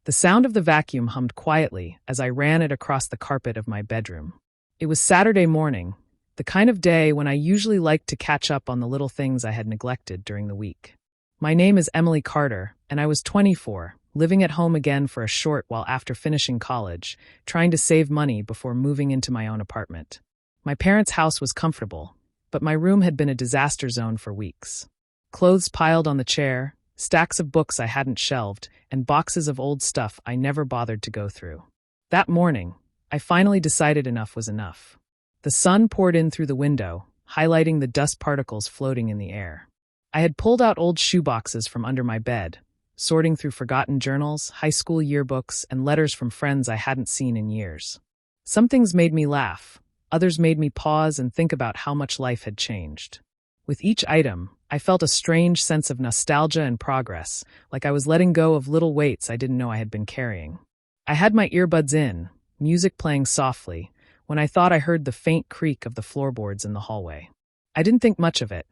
The sound of the vacuum hummed quietly as I ran it across the carpet of my bedroom. It was Saturday morning, the kind of day when I usually liked to catch up on the little things I had neglected during the week. My name is Emily Carter, and I was 24, living at home again for a short while after finishing college, trying to save money before moving into my own apartment. My parents' house was comfortable, but my room had been a disaster zone for weeks. Clothes piled on the chair, stacks of books I hadn't shelved, and boxes of old stuff I never bothered to go through. That morning, I finally decided enough was enough. The sun poured in through the window, highlighting the dust particles floating in the air. I had pulled out old shoeboxes from under my bed, sorting through forgotten journals, high school yearbooks, and letters from friends I hadn't seen in years. Some things made me laugh, others made me pause and think about how much life had changed. With each item, I felt a strange sense of nostalgia and progress, like I was letting go of little weights I didn't know I had been carrying. I had my earbuds in, music playing softly, when I thought I heard the faint creak of the floorboards in the hallway. I didn't think much of it.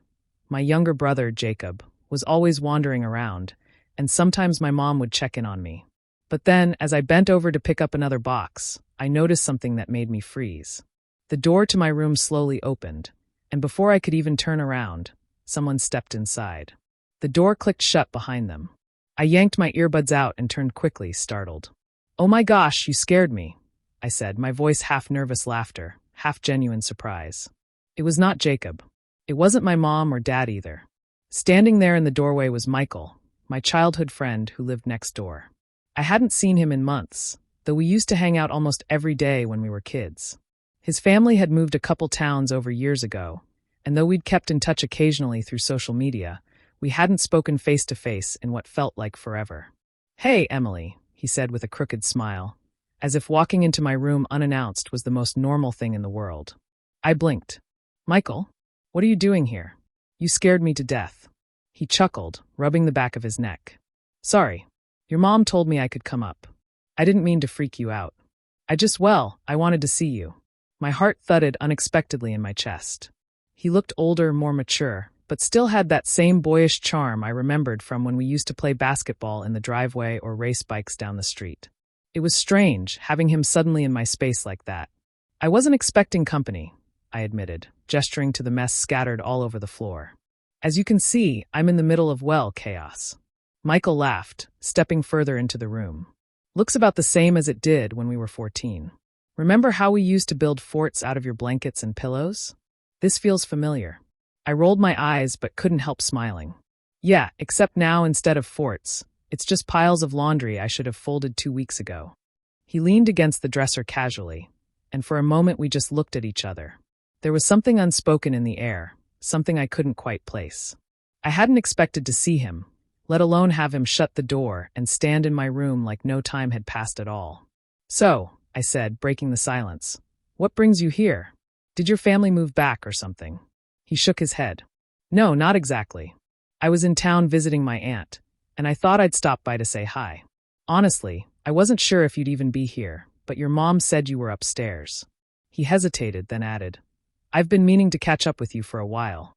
My younger brother, Jacob, was always wandering around, and sometimes my mom would check in on me. But then, as I bent over to pick up another box, I noticed something that made me freeze. The door to my room slowly opened, and before I could even turn around, someone stepped inside. The door clicked shut behind them. I yanked my earbuds out and turned quickly, startled. "Oh my gosh, you scared me," I said, my voice half nervous laughter, half genuine surprise. It was not Jacob. It wasn't my mom or dad either. Standing there in the doorway was Michael, my childhood friend who lived next door. I hadn't seen him in months, though we used to hang out almost every day when we were kids. His family had moved a couple towns over years ago, and though we'd kept in touch occasionally through social media, we hadn't spoken face-to-face in what felt like forever. "Hey, Emily," he said with a crooked smile, as if walking into my room unannounced was the most normal thing in the world. I blinked. "Michael, what are you doing here? You scared me to death." He chuckled, rubbing the back of his neck. "Sorry. Your mom told me I could come up. I didn't mean to freak you out. I wanted to see you." My heart thudded unexpectedly in my chest. He looked older, more mature, but still had that same boyish charm I remembered from when we used to play basketball in the driveway or race bikes down the street. It was strange, having him suddenly in my space like that. "I wasn't expecting company," I admitted, gesturing to the mess scattered all over the floor. "As you can see, I'm in the middle of, chaos." Michael laughed, stepping further into the room. "Looks about the same as it did when we were 14. Remember how we used to build forts out of your blankets and pillows? This feels familiar." I rolled my eyes but couldn't help smiling. "Yeah, except now instead of forts, it's just piles of laundry I should have folded 2 weeks ago." He leaned against the dresser casually, and for a moment we just looked at each other. There was something unspoken in the air, something I couldn't quite place. I hadn't expected to see him, let alone have him shut the door and stand in my room like no time had passed at all. "So," I said, breaking the silence, "what brings you here? Did your family move back or something?" He shook his head. "No, not exactly. I was in town visiting my aunt, and I thought I'd stop by to say hi. Honestly, I wasn't sure if you'd even be here, but your mom said you were upstairs." He hesitated, then added, "I've been meaning to catch up with you for a while."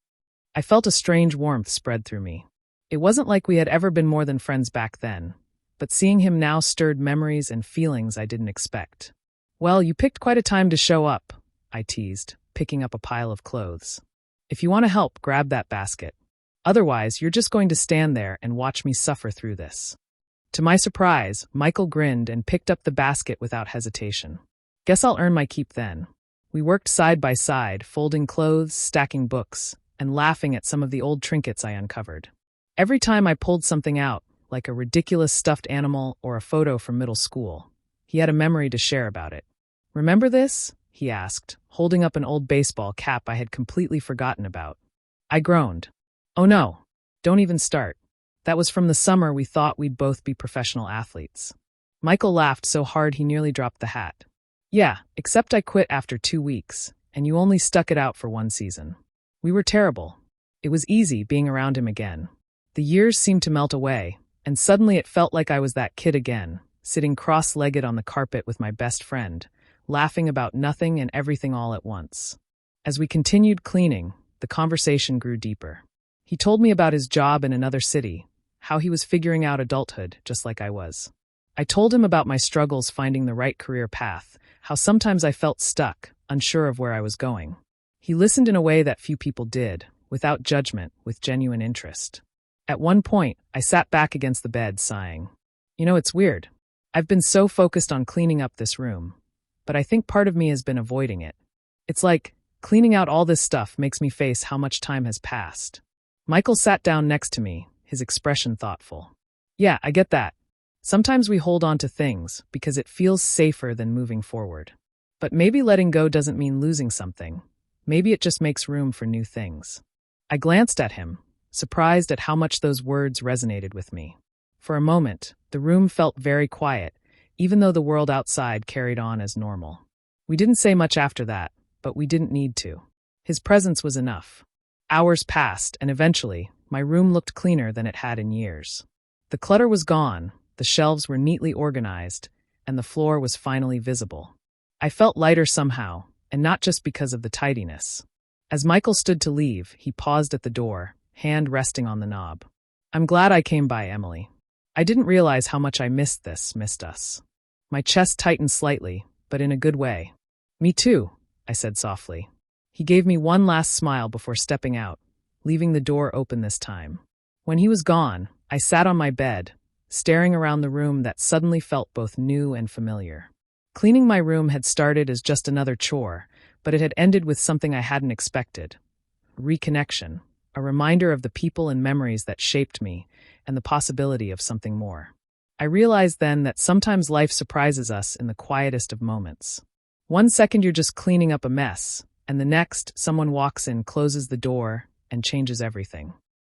I felt a strange warmth spread through me. It wasn't like we had ever been more than friends back then, but seeing him now stirred memories and feelings I didn't expect. "Well, you picked quite a time to show up," I teased, picking up a pile of clothes. "If you want to help, grab that basket. Otherwise, you're just going to stand there and watch me suffer through this." To my surprise, Michael grinned and picked up the basket without hesitation. "Guess I'll earn my keep then." We worked side by side, folding clothes, stacking books, and laughing at some of the old trinkets I uncovered. Every time I pulled something out, like a ridiculous stuffed animal or a photo from middle school, he had a memory to share about it. "Remember this?" he asked, holding up an old baseball cap I had completely forgotten about. I groaned. "Oh no, don't even start. That was from the summer we thought we'd both be professional athletes." Michael laughed so hard he nearly dropped the hat. "Yeah, except I quit after 2 weeks, and you only stuck it out for 1 season. We were terrible." It was easy being around him again. The years seemed to melt away, and suddenly it felt like I was that kid again, sitting cross-legged on the carpet with my best friend, laughing about nothing and everything all at once. As we continued cleaning, the conversation grew deeper. He told me about his job in another city, how he was figuring out adulthood just like I was. I told him about my struggles finding the right career path, how sometimes I felt stuck, unsure of where I was going. He listened in a way that few people did, without judgment, with genuine interest. At one point, I sat back against the bed, sighing. It's weird. I've been so focused on cleaning up this room, but I think part of me has been avoiding it. It's like cleaning out all this stuff makes me face how much time has passed. Michael sat down next to me, his expression thoughtful. Yeah, I get that. Sometimes we hold on to things because it feels safer than moving forward. But maybe letting go doesn't mean losing something. Maybe it just makes room for new things. I glanced at him, surprised at how much those words resonated with me. For a moment, the room felt very quiet, even though the world outside carried on as normal. We didn't say much after that, but we didn't need to. His presence was enough. Hours passed, and eventually, my room looked cleaner than it had in years. The clutter was gone, the shelves were neatly organized, and the floor was finally visible. I felt lighter somehow, and not just because of the tidiness. As Michael stood to leave, he paused at the door, hand resting on the knob. I'm glad I came by, Emily. I didn't realize how much I missed us. My chest tightened slightly, but in a good way. Me too, I said softly. He gave me one last smile before stepping out, leaving the door open this time. When he was gone, I sat on my bed, staring around the room that suddenly felt both new and familiar. Cleaning my room had started as just another chore, but it had ended with something I hadn't expected. Reconnection, a reminder of the people and memories that shaped me, and the possibility of something more. I realized then that sometimes life surprises us in the quietest of moments. One second you're just cleaning up a mess, and the next, someone walks in, closes the door, and changes everything.